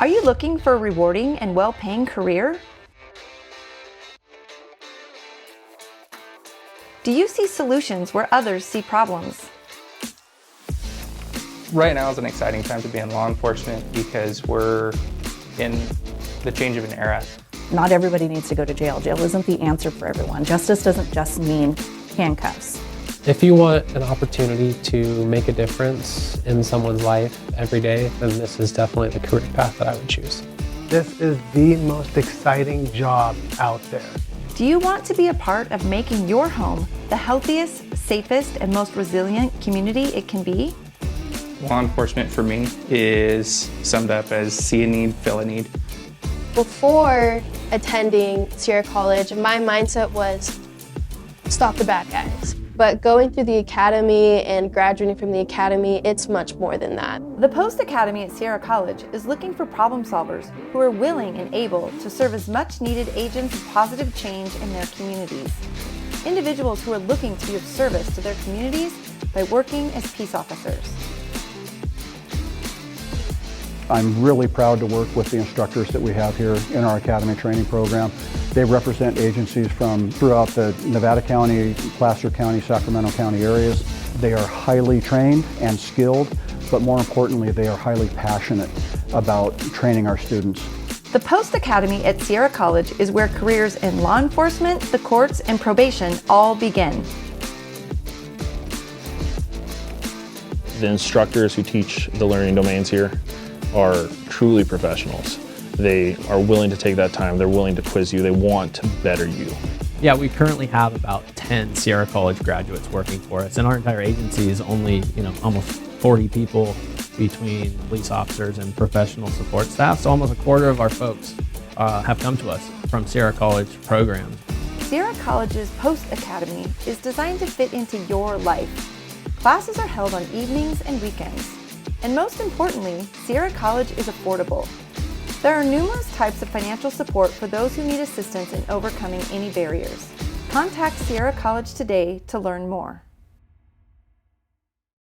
Are you looking for a rewarding and well-paying career? Do you see solutions where others see problems? Right now is an exciting time to be in law enforcement because we're in the change of an era. Not everybody needs to go to jail. Jail isn't the answer for everyone. Justice doesn't just mean handcuffs. If you want an opportunity to make a difference in someone's life every day, then this is definitely the career path that I would choose. This is the most exciting job out there. Do you want to be a part of making your home the healthiest, safest, and most resilient community it can be? Law enforcement for me is summed up as see a need, fill a need. Before attending Sierra College, my mindset was stop the bad guys. But going through the academy and graduating from the academy, it's much more than that. The Post Academy at Sierra College is looking for problem solvers who are willing and able to serve as much needed agents of positive change in their communities. Individuals who are looking to be of service to their communities by working as peace officers. I'm really proud to work with the instructors that we have here in our Academy training program. They represent agencies from throughout the Nevada County, Placer County, Sacramento County areas. They are highly trained and skilled, but more importantly, they are highly passionate about training our students. The Post Academy at Sierra College is where careers in law enforcement, the courts, and probation all begin. The instructors who teach the learning domains here are truly professionals. They are willing to take that time. They're willing to quiz you. They want to better you. Yeah, we currently have about 10 Sierra College graduates working for us, and our entire agency is only, almost 40 people between police officers and professional support staff. So almost a quarter of our folks have come to us from Sierra College programs. Sierra College's Post Academy is designed to fit into your life. Classes are held on evenings and weekends. And most importantly, Sierra College is affordable. There are numerous types of financial support for those who need assistance in overcoming any barriers. Contact Sierra College today to learn more.